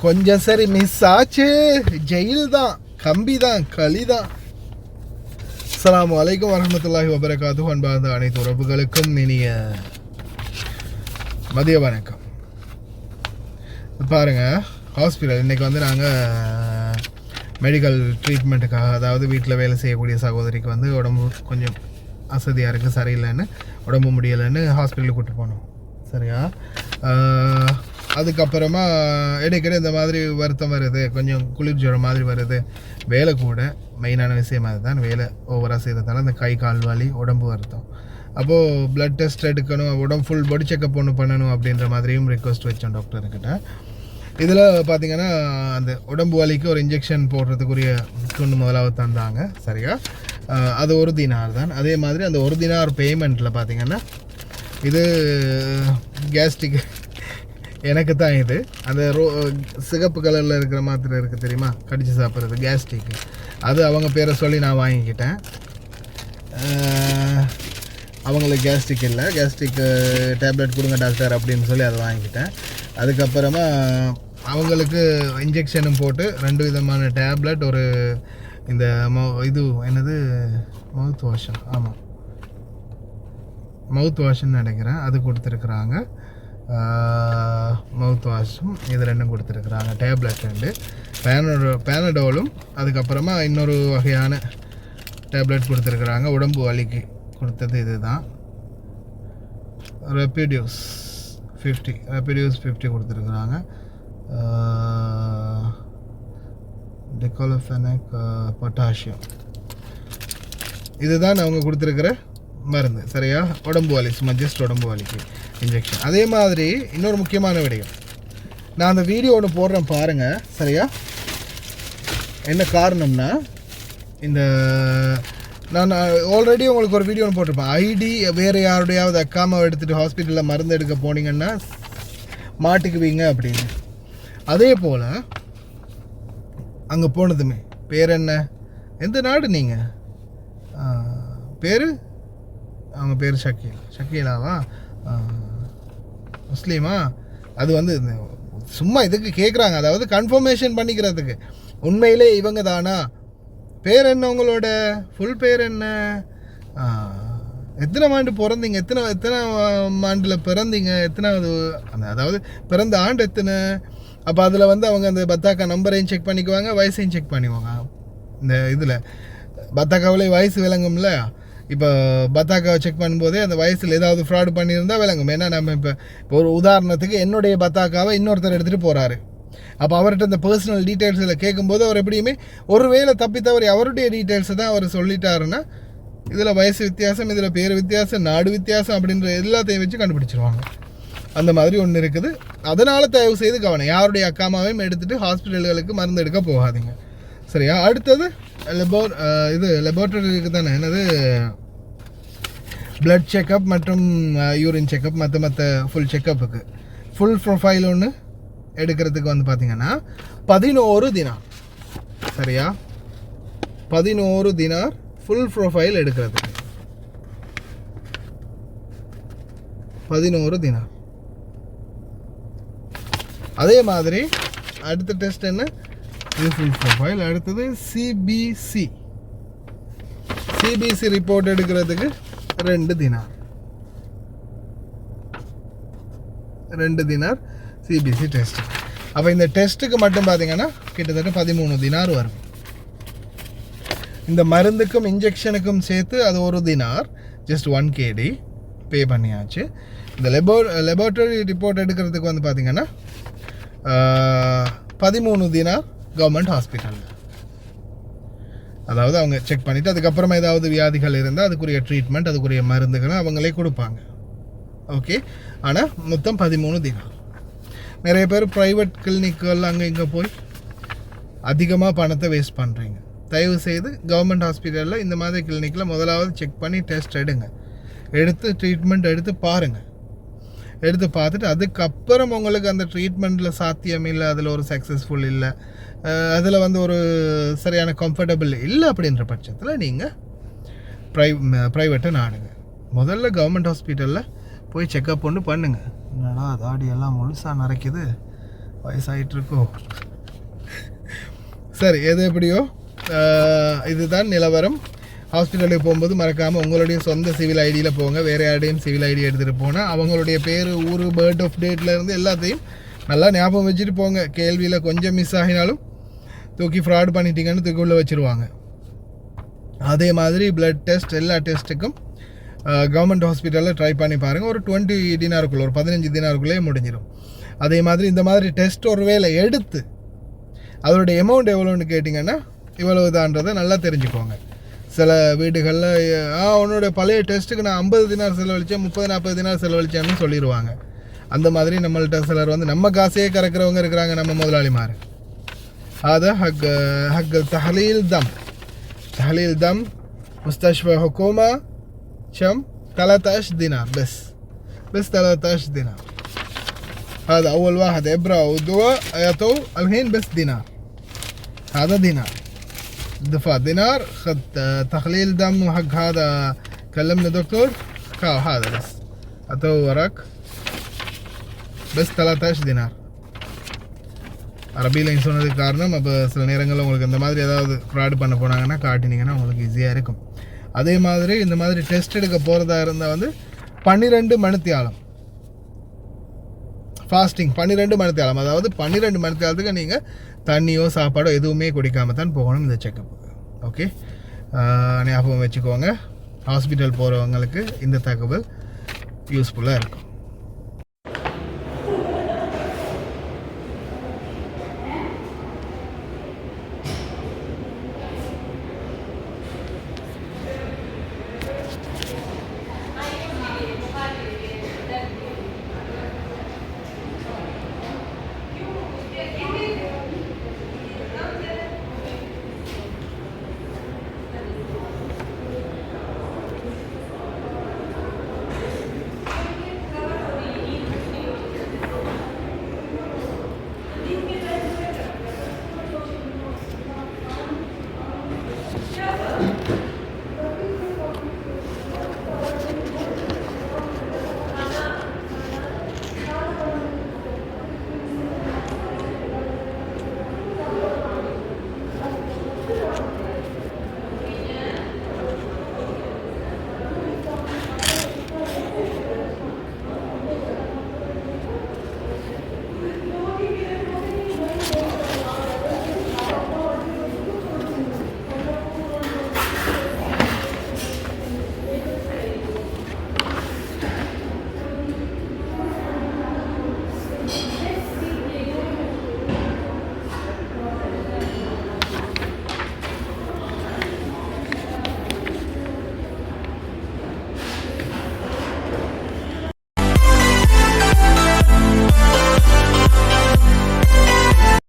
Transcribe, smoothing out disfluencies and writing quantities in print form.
கொஞ்சம் சரி மிஸ் ஆச்சு. ஜெயில் தான், கம்பி தான், களி தான். அஸ்ஸலாமு அலைக்கும் வரஹ்மத்துல்லாஹி வபரகாத்துஹு. அன்பார்ந்த அனைத்து உறவுகளுக்கும் இனிய மதிய வணக்கம். பாருங்க, ஹாஸ்பிட்டல் இன்றைக்கி வந்து நாங்கள் மெடிக்கல் ட்ரீட்மெண்ட்டுக்காக, அதாவது வீட்டில் வேலை செய்யக்கூடிய சகோதரிக்கு வந்து உடம்பு கொஞ்சம் அசதியாக இருக்குது, சரியில்லைன்னு, உடம்பு முடியலைன்னு ஹாஸ்பிட்டலுக்கு கூப்பிட்டு போனோம். சரியா? அதுக்கப்புறமா இடைக்கிட இந்த மாதிரி வருத்தம் வருது, கொஞ்சம் குளிர் ஜுரம் மாதிரி வருது, வேலை கூட மெயினான விஷயம் அதுதான். வேலை ஓவராக செய்கிறதால அந்த கை கால் வலி, உடம்பு வருத்தம். அப்போது ப்ளட் டெஸ்ட் எடுக்கணும், உடம்பு ஃபுல் பாடி செக்கப் ஒன்று பண்ணணும் அப்படின்ற மாதிரியும் ரிக்வஸ்ட் வச்சோம் டாக்டர்கிட்ட. இதில் பார்த்திங்கன்னா அந்த உடம்பு வலிக்கு ஒரு இன்ஜெக்ஷன் போடுறதுக்குரிய துண்டு முதலாவது தந்தாங்க. சரியா? அது ஒரு தினார் தான். அதே மாதிரி அந்த ஒரு தினார் பேமெண்ட்டில் பார்த்திங்கன்னா இது கேஸ்ட்ரிக் எனக்கு தான். இது அந்த சிகப்பு கலரில் இருக்கிற மாத்திரை இருக்குது தெரியுமா, கடிச்சு சாப்பிட்றது, கேஸ்ட்ரிக்கு. அது அவங்க பேரை சொல்லி நான் வாங்கிக்கிட்டேன். அவங்களுக்கு கேஸ்ட்ரிக் இல்லை, கேஸ்ட்ரிக் டேப்லெட் கொடுங்க டாக்டர் அப்படின்னு சொல்லி அதை வாங்கிக்கிட்டேன். அதுக்கப்புறமா அவங்களுக்கு இன்ஜெக்ஷனும் போட்டு 2 விதமான டேப்லெட், ஒரு இந்த இது என்னது மவுத் வாஷ், ஆமாம் மவுத் வாஷ்ன்னு நினைக்கிறேன், அது கொடுத்துருக்குறாங்க. மவுத் வாஷும் இது 2 கொடுத்துருக்குறாங்க. டேப்லெட் 2 பேனடோலும் அதுக்கப்புறமா இன்னொரு வகையான டேப்லெட் கொடுத்துருக்குறாங்க. உடம்பு வலிக்கு கொடுத்தது இது தான். ரெப்பிடியூஸ் 50 கொடுத்துருக்குறாங்க. டிக்ளோஃபெனக் பொட்டாசியம், இதுதான் அவங்க கொடுத்துருக்குற மருந்து. சரியா? உடம்பு வலி, சும்மா ஜஸ்ட் உடம்பு வலிக்கு இன்ஜெக்ஷன். அதே மாதிரி இன்னொரு முக்கியமான விடயம், நான் அந்த வீடியோ ஒன்று போடுறேன் பாருங்கள். சரியா? என்ன காரணம்னா, இந்த நான் ஆல்ரெடி உங்களுக்கு ஒரு வீடியோ ஒன்று போட்டிருப்பேன். ஐடி வேறு யாருடையாவது அக்காமாவை எடுத்துகிட்டு ஹாஸ்பிட்டலில் மருந்து எடுக்க போனீங்கன்னா மாட்டிக்குவீங்க அப்படின்னு. அதே போல் அங்கே போனதுமே பேர் என்ன, எந்த நாடு நீங்கள், பேர் அவங்க பேர் ஷக்கீலாவா, முஸ்லீமா? அது வந்து சும்மா இதுக்கு கேட்குறாங்க, அதாவது கன்ஃபர்மேஷன் பண்ணிக்கிறதுக்கு உண்மையிலே இவங்க தானா, பேர் என்ன, உங்களோட ஃபுல் பேர் என்ன, எத்தனை ஆண்டு பிறந்தீங்க, எத்தனை ஆண்டில் பிறந்தீங்க, எத்தனாவது, அதாவது பிறந்த ஆண்டு எத்தனை. அப்போ அதில் வந்து அவங்க அந்த பத்தாக்கா நம்பரையும் செக் பண்ணிக்குவாங்க, வயசையும் செக் பண்ணிக்குவாங்க. இந்த இதில் பத்தாக்காவிலே வயசு விளங்கும்ல. இப்போ பத்தாக்காவை செக் பண்ணும்போதே அந்த வயசில் ஏதாவது ஃப்ராடு பண்ணியிருந்தால் விளங்கும். ஏன்னா நம்ம இப்போ ஒரு உதாரணத்துக்கு என்னுடைய பத்தாக்காவை இன்னொருத்தர் எடுத்துகிட்டு போகிறாரு. அப்போ அவர்கிட்ட இந்த பர்சனல் டீட்டெயில்ஸில் கேட்கும்போது அவர் எப்படியுமே ஒரு வேளை தப்பி தவறி அவருடைய டீட்டெயில்ஸை தான் அவர் சொல்லிட்டாருன்னா, இதில் வயசு வித்தியாசம், இதில் பேர் வித்தியாசம், நாடு வித்தியாசம் அப்படின்ற எல்லாத்தையும் வச்சு கண்டுபிடிச்சிருவாங்க. அந்த மாதிரி ஒன்று இருக்குது. அதனால் தயவு செய்து கவனம், யாருடைய அக்காமாவையும் எடுத்துகிட்டு ஹாஸ்பிட்டல்களுக்கு மருந்து எடுக்க போகாதீங்க. சரியா? அடுத்தது லெபார்ட்டரிக்கு தானே, என்னது பிளட் செக்கப் மற்றும் யூரின் செக்கப், மற்ற ஃபுல் செக்கப்புக்கு ஃபுல் ப்ரொஃபைல் ஒன்று எடுக்கிறதுக்கு வந்து பார்த்திங்கன்னா 11 தினார். சரியா? 11 தினார் ஃபுல் ப்ரொஃபைல் எடுக்கிறதுக்கு 11 தினார். அதே மாதிரி அடுத்த டெஸ்ட் என்ன, இது ஃபுல் ப்ரொஃபைல். அடுத்தது சிபிசி ரிப்போர்ட் எடுக்கிறதுக்கு 2 தினார். 2 dinar CBC test. அப்போ இந்த டெஸ்ட்டுக்கு மட்டும் பார்த்தீங்கன்னா கிட்டத்தட்ட 13 தினார் வரும். இந்த மருந்துக்கும் இன்ஜெக்ஷனுக்கும் சேர்த்து அது 1 தினார், ஜஸ்ட் 1 KD பே பண்ணியாச்சு. இந்த லெபார்ட்டரி ரிப்போர்ட் எடுக்கிறதுக்கு வந்து பார்த்திங்கன்னா 13 தினார் கவர்மெண்ட் ஹாஸ்பிட்டலில். அதாவது அவங்க செக் பண்ணிவிட்டு அதுக்கப்புறமா ஏதாவது வியாதிகள் இருந்தால் அதுக்குரிய ட்ரீட்மெண்ட், அதுக்குரிய மருந்துகளை அவங்களே கொடுப்பாங்க. ஓகே. ஆனால் மொத்தம் 13 தினார். நிறைய பேர் ப்ரைவேட் கிளினிக்குகள் அங்கே இங்கே போய் அதிகமாக பணத்தை வேஸ்ட் பண்ணுறீங்க. தயவு செய்து கவர்மெண்ட் ஹாஸ்பிட்டலில் இந்த மாதிரி கிளினிக்கில் முதலாவது செக் பண்ணி டெஸ்ட் எடுத்து ட்ரீட்மெண்ட் எடுத்து பாருங்கள். எடுத்து பார்த்துட்டு அதுக்கப்புறம் உங்களுக்கு அந்த ட்ரீட்மெண்ட்டில் சாத்தியம் இல்லை, அதில் ஒரு சக்ஸஸ்ஃபுல் இல்லை, அதில் வந்து ஒரு சரியான கம்ஃபர்டபுள் இல்லை அப்படின்ற பட்சத்தில் நீங்கள் ப்ரைவேட்டை நாடுங்க. முதல்ல கவர்மெண்ட் ஹாஸ்பிட்டலில் போய் செக்கப் ஒன்று பண்ணுங்கள். என்னடா தாடி எல்லாம் முழுசாக நரைக்குது, வயசாகிட்ருக்கோ. சரி, எது எப்படியோ இதுதான் நிலவரம். ஹாஸ்பிட்டலுக்கு போகும்போது மறக்காமல் உங்களுடைய சொந்த சிவில் ஐடியில் போங்க. வேறு யாருடையும் சிவில் ஐடி எடுத்துகிட்டு போனால் அவங்களுடைய பேர், ஊர், பர்த் ஆஃப் டேட்லேருந்து எல்லாத்தையும் நல்லா ஞாபகம் வச்சுட்டு போங்க. கேள்வியில் கொஞ்சம் மிஸ் ஆகினாலும் தூக்கி ஃப்ராட் பண்ணிட்டீங்கன்னு தூக்கி உள்ளே வச்சுருவாங்க. அதே மாதிரி பிளட் டெஸ்ட், எல்லா டெஸ்ட்டுக்கும் கவர்மெண்ட் ஹாஸ்பிட்டலில் ட்ரை பண்ணி பாருங்கள். ஒரு 20 தினாருக்குள்ளே, ஒரு 15 தினாருக்குள்ளேயே முடிஞ்சிடும். அதே மாதிரி இந்த மாதிரி டெஸ்ட் ஒரு வேளை எடுத்து அதோடைய அமௌண்ட் எவ்வளோன்னு கேட்டிங்கன்னா இவ்வளவு தான்றதை நல்லா தெரிஞ்சுக்கோங்க. சில வீடுகளில் உன்னோட பழைய டெஸ்ட்டுக்கு நான் 50 தினார் செலவழித்தேன், 30-40 தினார் செலவழித்தேன்னு சொல்லிடுவாங்க. அந்த மாதிரி நம்மள்ட்ட சிலர் வந்து நம்ம காசையே கறக்கிறவங்க இருக்கிறாங்க, நம்ம முதலாளிமார். هذا حق تحليل دم. تحليل دم مستشفى حكومة كم 13 دينار بس 13 دينار. هذا أول واحد إبرة ودواء يعطوا الحين بس دينار. هذا دينار دفع دينار. خد تحليل دم حق هذا كلمنا دكتور كاو هذا بس أعطوه ورق بس 13 دينار. அரபியில் சொன்னதுக்கு காரணம், அப்போ சில நேரங்களில் உங்களுக்கு இந்த மாதிரி ஏதாவது ஃப்ராட் பண்ண போனாங்கன்னா காட்டினீங்கன்னா உங்களுக்கு ஈஸியாக இருக்கும். அதே மாதிரி இந்த மாதிரி டெஸ்ட் எடுக்க போகிறதா இருந்தால் வந்து 12 மணித்தியாலம் ஃபாஸ்டிங், 12 மணித்தியாலம், அதாவது 12 மணித்தியாலத்துக்கு நீங்கள் தண்ணியோ சாப்பாடோ எதுவுமே குடிக்காமல் தான் போகணும் இந்த செக்கப்புக்கு. ஓகே, ஞாபகம் வச்சுக்கோங்க. ஹாஸ்பிட்டல் போகிறவங்களுக்கு இந்த தகவல் யூஸ்ஃபுல்லாக இருக்கும்.